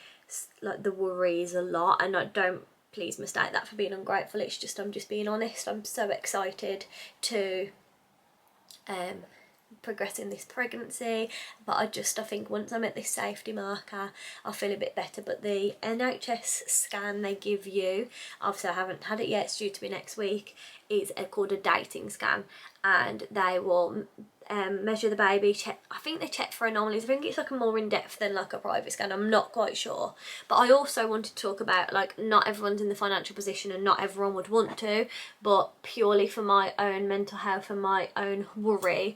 like, the worry is a lot, and I don't, please mistake that for being ungrateful, it's just, I'm just being honest. I'm so excited to progress in this pregnancy, but I think once I'm at this safety marker I'll feel a bit better. But the NHS scan they give you, obviously I haven't had it yet, it's due to be next week, is called a dating scan, and they will measure the baby, check, I think they check for anomalies. I think it's like a more in-depth than like a private scan, I'm not quite sure. But I also wanted to talk about, like, not everyone's in the financial position and not everyone would want to, but purely for my own mental health and my own worry,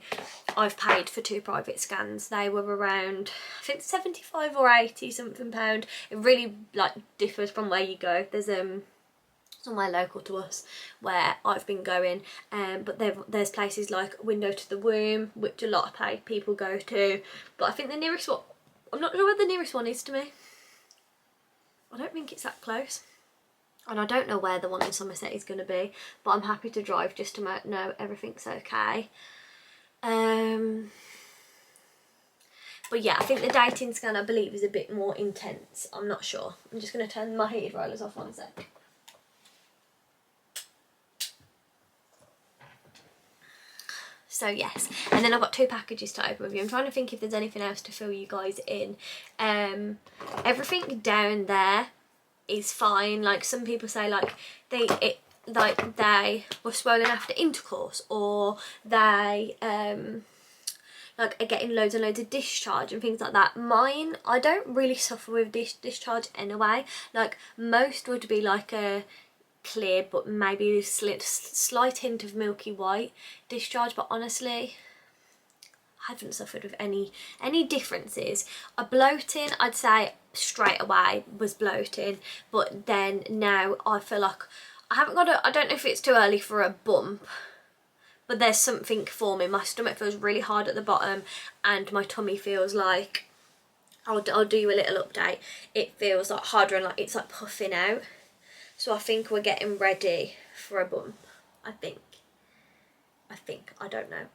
I've paid for 2 private scans. They were around, I think, 75 or 80 something pound. It really, like, differs from where you go. There's somewhere local to us where I've been going, but there's places like Window to the Womb, which a lot of people go to, but I think the nearest one, I'm not sure where the nearest one is to me. I don't think it's that close, and I don't know where the one in Somerset is going to be, but I'm happy to drive just to know everything's okay. But yeah, I think the dating scan, I believe, is a bit more intense. I'm not sure. I'm just going to turn my heated rollers off 1 sec. So yes, and then I've got 2 packages to open with you. I'm trying to think if there's anything else to fill you guys in. Everything down there is fine. Like, some people say, like, they were swollen after intercourse, or they like are getting loads and loads of discharge and things like that. Mine, I don't really suffer with discharge anyway. Like, most would be like a clear but maybe a slight hint of milky white discharge, but honestly I haven't suffered with any differences. A bloating, I'd say straight away was bloating, but then now I feel like I haven't got I don't know if it's too early for a bump, but there's something forming. My stomach feels really hard at the bottom, and my tummy feels like, I'll do you a little update, it feels like harder and like it's like puffing out. So I think we're getting ready for a bump. I think, I don't know.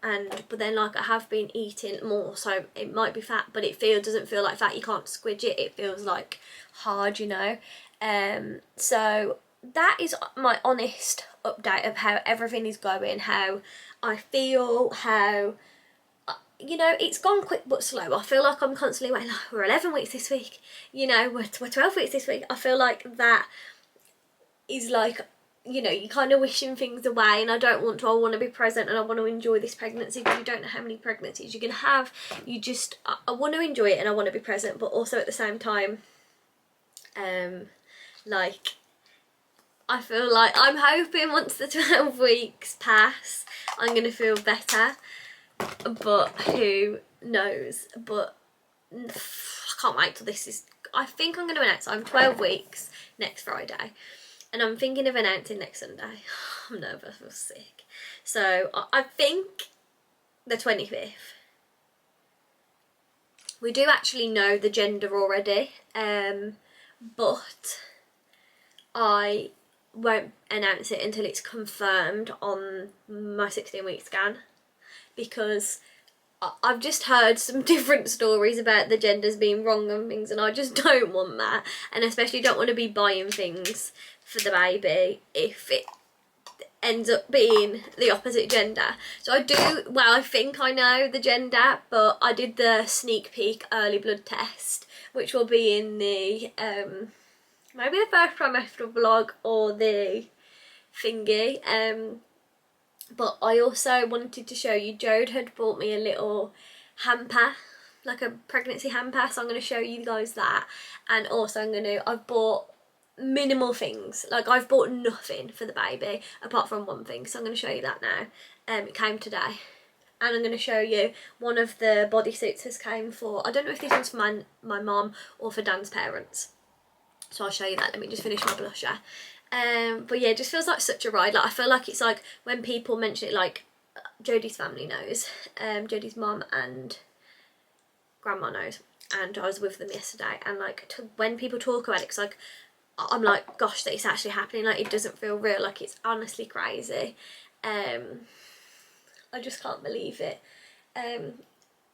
But then, like, I have been eating more, so it might be fat, but it doesn't feel like fat. You can't squidge it. It feels like hard, you know. So that is my honest update of how everything is going, how I feel, how, you know, it's gone quick but slow. I feel like I'm constantly waiting, like, we're 11 weeks this week, you know, we're 12 weeks this week. I feel like that is like, you know, you're kind of wishing things away, and I don't want to. I want to be present and I want to enjoy this pregnancy, because you don't know how many pregnancies you're going to have. I want to enjoy it and I want to be present, but also at the same time, like, I feel like I'm hoping once the 12 weeks pass, I'm going to feel better, but who knows. But I can't wait till this is, I think I'm going to announce I'm 12 weeks next Friday. And I'm thinking of announcing next Sunday. I'm nervous, I feel sick. So I think the 25th. We do actually know the gender already, but I won't announce it until it's confirmed on my 16-week scan, because I've just heard some different stories about the genders being wrong and things, and I just don't want that, and especially don't want to be buying things for the baby if it ends up being the opposite gender. So I think I know the gender, but I did the sneak peek early blood test, which will be in the maybe the first trimester vlog or the thingy. But I also wanted to show you, Jode had bought me a little hamper, like a pregnancy hamper, so I'm going to show you guys that. And also I've bought minimal things, like I've bought nothing for the baby apart from one thing, so I'm going to show you that now. It came today, and I'm going to show you one of the bodysuits has came for, I don't know if this one's for my mom or for Dan's parents, so I'll show you that. Let me just finish my blusher. But yeah, it just feels like such a ride. Like, I feel like it's like when people mention it, like Jodie's family knows, Jodie's mum and grandma knows, and I was with them yesterday, and like when people talk about it, because like I'm like, gosh, that it's actually happening. Like, it doesn't feel real. Like, it's honestly crazy. I just can't believe it.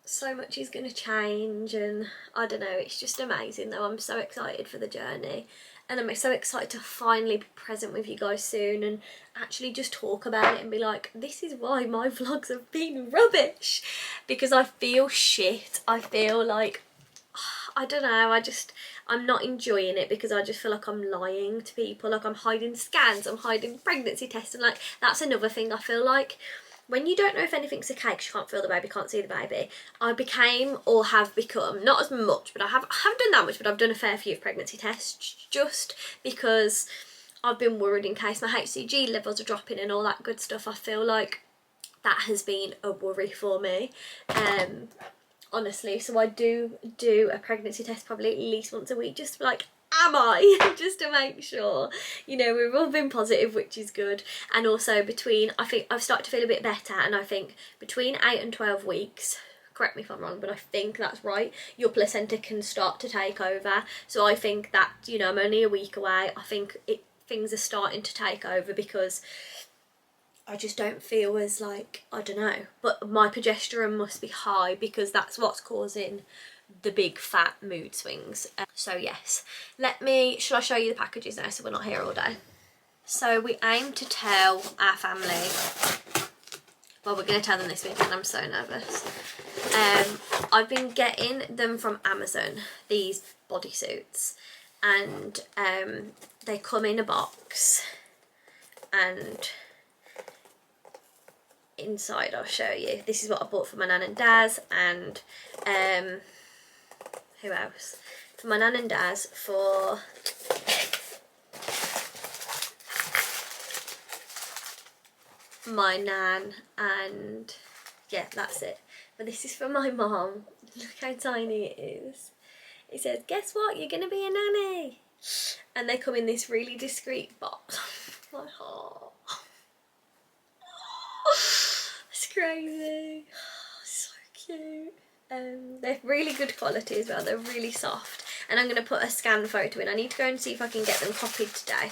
So much is going to change, and I don't know, it's just amazing though. I'm so excited for the journey, and I'm so excited to finally be present with you guys soon and actually just talk about it and be like, this is why my vlogs have been rubbish, because I feel shit. I feel like, I don't know, I'm not enjoying it, because I just feel like I'm lying to people. Like, I'm hiding scans, I'm hiding pregnancy tests, and like, that's another thing. I feel like when you don't know if anything's okay because you can't feel the baby, can't see the baby, I became, or have become, not as much, but I haven't done that much, but I've done a fair few pregnancy tests just because I've been worried in case my HCG levels are dropping and all that good stuff. I feel like that has been a worry for me, honestly. So I do a pregnancy test probably at least once a week, just to be like, am I? Just to make sure, you know, we've all been positive, which is good. And also between, I think I've started to feel a bit better, and I think between 8 and 12 weeks, correct me if I'm wrong, but I think that's right, your placenta can start to take over. So I think that, you know, I'm only a week away. I think things are starting to take over, because I just don't feel as like, I don't know, but my progesterone must be high, because that's what's causing the big fat mood swings. So yes, shall I show you the packages now so we're not here all day? So we aim to tell our family, well, we're going to tell them this weekend. I'm so nervous. I've been getting them from Amazon, these bodysuits, and they come in a box, and inside I'll show you. This is what I bought for my nan and Daz, and who else? For my nan and Daz, for my nan, and yeah, that's it. But this is for my mom. Look how tiny it is. It says, guess what, you're gonna be a nanny. And they come in this really discreet box. My heart. It's crazy. So cute. They're really good quality as well. They're really soft, and I'm going to put a scan photo in. I need to go and see if I can get them copied today.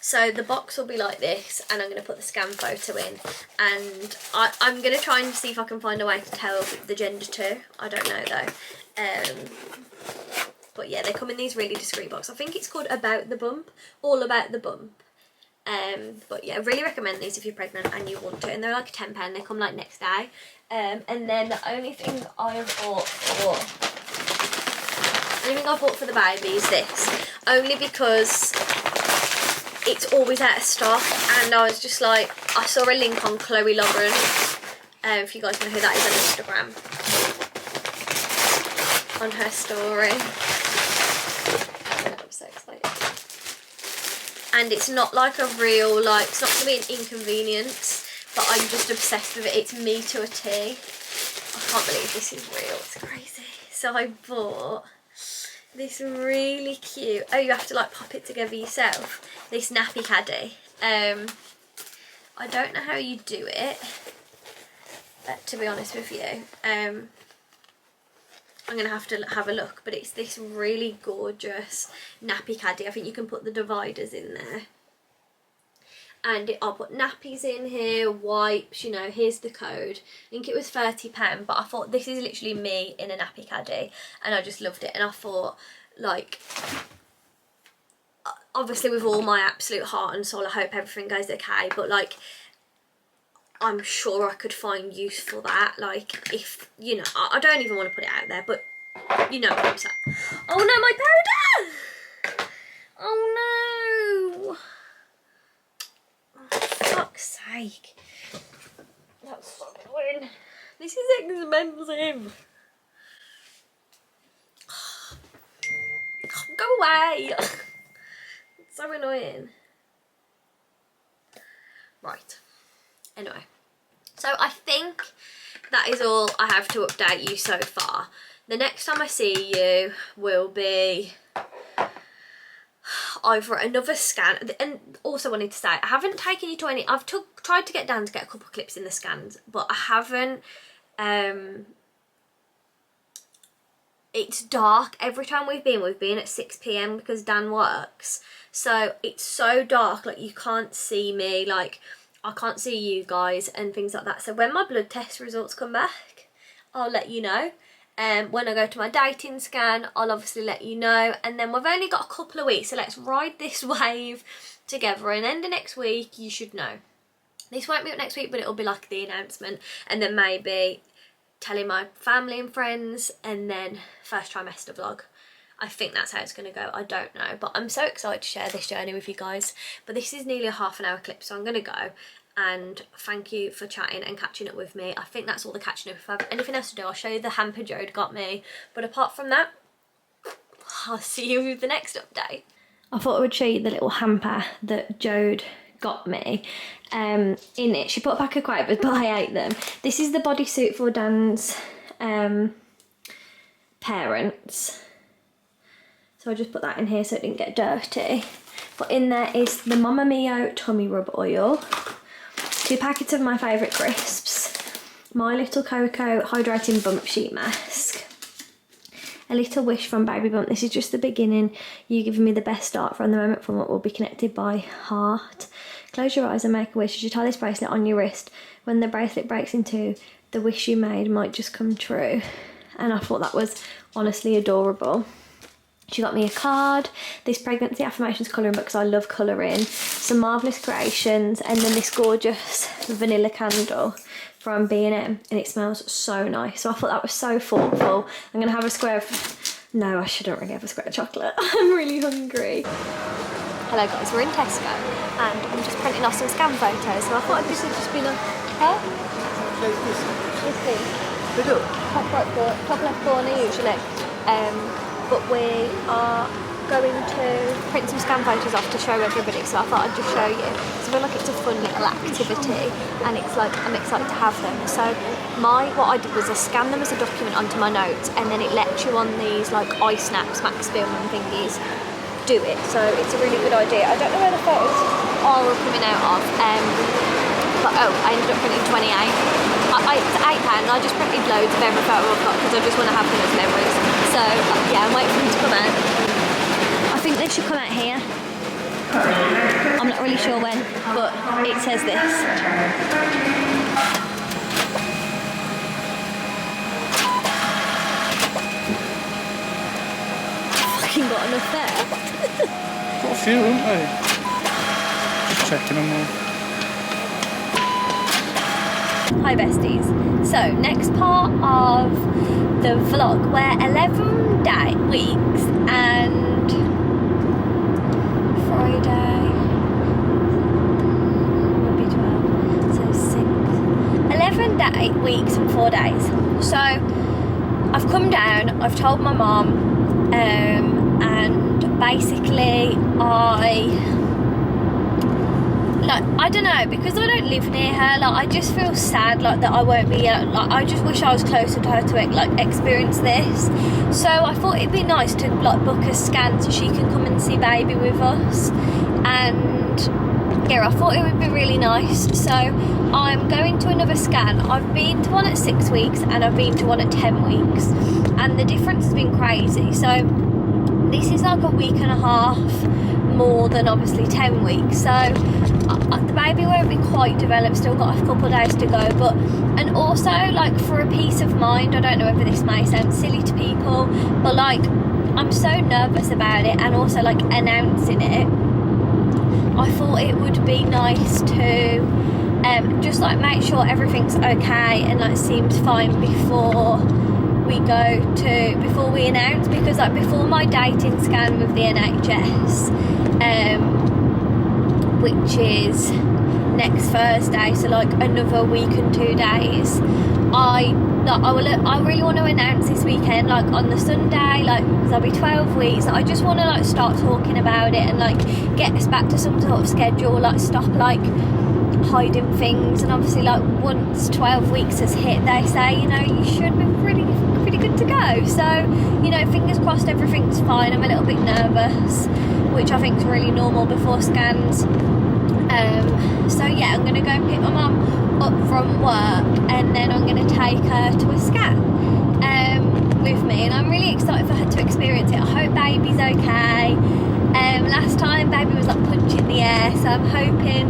So the box will be like this, and I'm going to put the scan photo in, and I'm going to try and see if I can find a way to tell the gender too. I don't know though. But yeah, they come in these really discreet boxes. I think it's called About the Bump, All About the Bump. But yeah, I really recommend these if you're pregnant and you want to, and they're like £10. They come like next day. And then the only thing I bought for the baby is this, only because it's always out of stock, and I was just like, I saw a link on Chloe Lauren, if you guys know who that is on Instagram, on her story. I'm so excited. And it's not like a real, like, it's not going to be an inconvenience, but I'm just obsessed with it. It's me to a T. I can't believe this is real. It's crazy. So I bought this really cute, oh, you have to like pop it together yourself, this nappy caddy. I don't know how you do it, to be honest with you. I'm going to have a look, but it's this really gorgeous nappy caddy. I think you can put the dividers in there. And I'll put nappies in here, wipes, you know, here's the code. I think it was £30, but I thought this is literally me in a nappy caddy, and I just loved it. And I thought, like, obviously with all my absolute heart and soul, I hope everything goes okay, but like, I'm sure I could find use for that. Like, if, you know, I don't even want to put it out there, but you know what I'm saying. Oh no, my powder! Oh no! Fuck's sake. That's so annoying. This is expensive. Go away. It's so annoying. Right. Anyway. So I think that is all I have to update you so far. The next time I see you will be either another scan, and also wanted to say, I haven't taken you to any, I've tried to get Dan to get a couple of clips in the scans, but I haven't it's dark. Every time we've been at 6 p.m. because Dan works. So it's so dark, like you can't see me, like I can't see you guys and things like that. So when my blood test results come back, I'll let you know. When I go to my dating scan, I'll obviously let you know. And then we've only got a couple of weeks, so let's ride this wave together. And end of next week, you should know. This won't be up next week, but it'll be like the announcement. And then maybe telling my family and friends, and then first trimester vlog. I think that's how it's going to go. I don't know, but I'm so excited to share this journey with you guys. But this is nearly a half-an-hour clip, so I'm going to go. And thank you for chatting and catching up with me. I think that's all the catching up. If I have anything else to do, I'll show you the hamper Jode got me. But apart from that, I'll see you with the next update. I thought I would show you the little hamper that Jode got me. In it, she put a pack of quavers, but I ate them. This is the bodysuit for Dan's parents. So I just put that in here so it didn't get dirty. But in there is the Mamma Mio tummy rub oil, 2 packets of my favourite crisps, my little Cocoa hydrating bump sheet mask, a little wish from Baby Bump. This is just the beginning. You giving me the best start from the moment from what will be connected by heart. Close your eyes and make a wish as you tie this bracelet on your wrist. When the bracelet breaks in two, the wish you made might just come true. And I thought that was honestly adorable. She got me a card, this pregnancy affirmations colouring book because I love colouring, some Marvellous Creations, and then this gorgeous vanilla candle from B&M, and it smells so nice. So I thought that was so thoughtful. I'm going to have a square of... No, I shouldn't really have a square of chocolate. I'm really hungry. Hello guys, we're in Tesco and I'm just printing off some scan photos. So I thought this would just be like... Huh? This thing. Top left corner usually. But we are going to print some scan photos off to show everybody, so I thought I'd just show you. So I feel like it's a fun little activity and it's like I'm excited to have them. So what I did was I scanned them as a document onto my notes, and then it lets you on these like iSnaps, Max Film and thingies do it. So it's a really good idea. I don't know where the photos are all coming out of, but oh, I ended up printing 28. It's £8. I just printed loads of every photo I've got because I just want to have them as memories. So yeah, I'm waiting for them to come out. I think they should come out here. I'm not really sure when, but it says this. Fucking got enough there. Got a few, haven't they? Just checking them all. Hi besties. So next part of the vlog, we're 11 weeks and Friday would be 12, so 6, 11 weeks and 4 days. So I've come down, I've told my mum, and basically I don't know, because I don't live near her, like I just feel sad like that I won't be like I just wish I was closer to her to like experience this. So I thought it'd be nice to like book a scan so she can come and see baby with us, and yeah, I thought it would be really nice. So I'm going to another scan. I've been to one at 6 weeks and I've been to one at 10 weeks, and the difference has been crazy. So this is like a week and a half more than obviously 10 weeks. So the baby won't be quite developed, still got a couple of days to go, but and also like for a peace of mind, I don't know whether this may sound silly to people, but like I'm so nervous about it, and also like announcing it, I thought it would be nice to just like make sure everything's okay and like seems fine before we announce, because like before my dating scan with the NHS, which is next Thursday, so like another week and 2 days, I really want to announce this weekend, like on the Sunday, like because I'll be 12 weeks. I just want to like start talking about it and like get us back to some sort of schedule, like stop like hiding things. And obviously like once 12 weeks has hit, they say, you know, you should be pretty good to go. So, you know, fingers crossed everything's fine. I'm a little bit nervous, which I think is really normal before scans. So yeah, I'm gonna go and pick my mum up from work, and then I'm gonna take her to a scan. with me, and I'm really excited for her to experience it. I hope baby's okay. Last time baby was like punching the air, so I'm hoping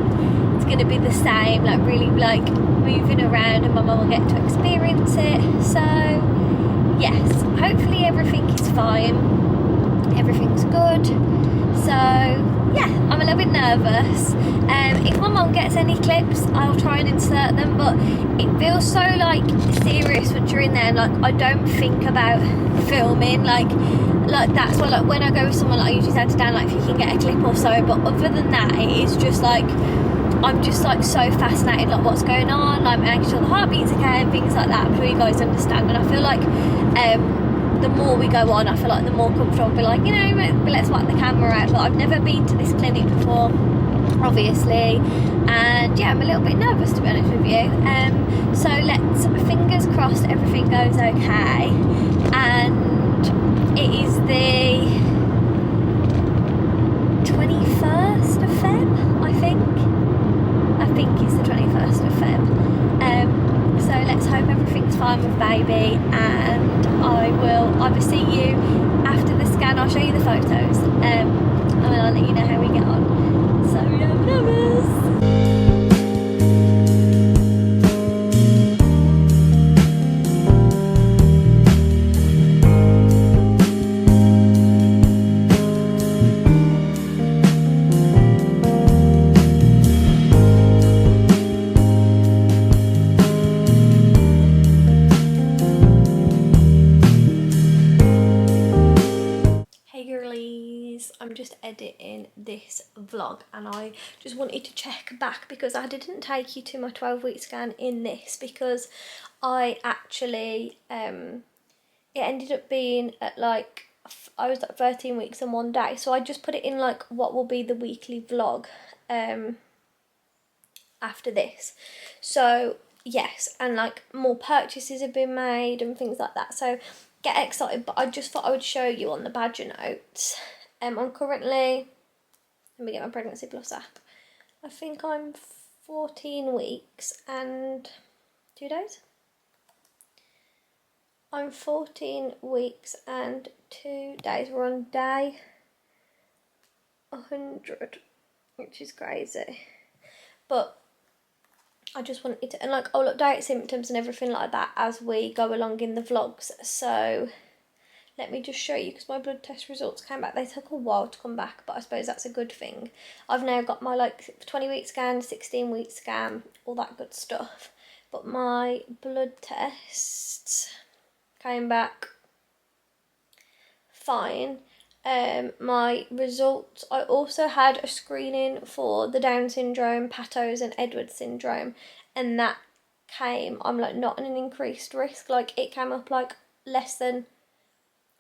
it's going to be the same, like really like moving around, and my mum will get to experience it. So yes, hopefully everything is fine, everything's good. So yeah, I'm a little bit nervous. If my mum gets any clips, I'll try and insert them, but it feels so like serious when you're in there, and like I don't think about filming, like that's why like when I go with someone, like I usually say to Dan, like if you can get a clip or so, but other than that it is just like I'm just like so fascinated like what's going on, like making sure the heartbeat's okay and things like that. I'm sure you guys understand, and I feel like the more we go on, I feel like the more comfortable I'll be, like, you know, let's whack the camera out. But I've never been to this clinic before, obviously, and yeah, I'm a little bit nervous, to be honest with you. So let's fingers crossed everything goes okay, and it is the 21st of Feb, I think it's the 21st of Feb. So let's hope everything's fine with baby, and I will either see you after the scan. I'll show you the photos, and then I'll let you know how we get on. So yeah, I'm nervous. I'm just editing this vlog, and I just wanted to check back because I didn't take you to my 12-week scan in this, because I actually it ended up being at like I was at 13 weeks and 1 day, so I just put it in like what will be the weekly vlog after this. So yes, and like more purchases have been made and things like that, so get excited. But I just thought I would show you on the Badger notes. I'm currently, let me get my pregnancy plus app. I think I'm 14 weeks and 2 days. I'm 14 weeks and 2 days. We're on day 100, which is crazy. But I just wanted to, and like I'll update symptoms and everything like that as we go along in the vlogs. So let me just show you, because my blood test results came back. They took a while to come back, but I suppose that's a good thing. I've now got my like 20-week scan, 16-week scan, all that good stuff. But my blood tests came back fine. My results, I also had a screening for the Down syndrome, Pattos and Edwards syndrome, and that came, I'm like not an increased risk, like it came up like less than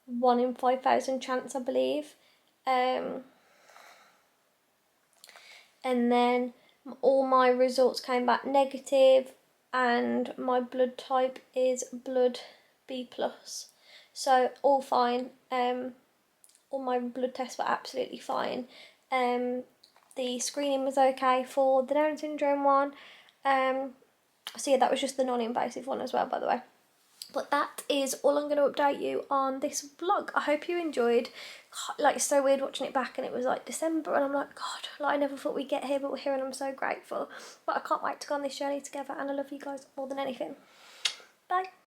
1 in 5,000 chance, I believe. And then all my results came back negative, and my blood type is blood B+. So all fine. All my blood tests were absolutely fine. The screening was okay for the Down syndrome one. So yeah, that was just the non-invasive one as well, by the way. But that is all I'm going to update you on this vlog. I hope you enjoyed. Like, it's so weird watching it back, and it was like December, and I'm like, God, like I never thought we'd get here, but we're here, and I'm so grateful. But I can't wait to go on this journey together, and I love you guys more than anything. Bye.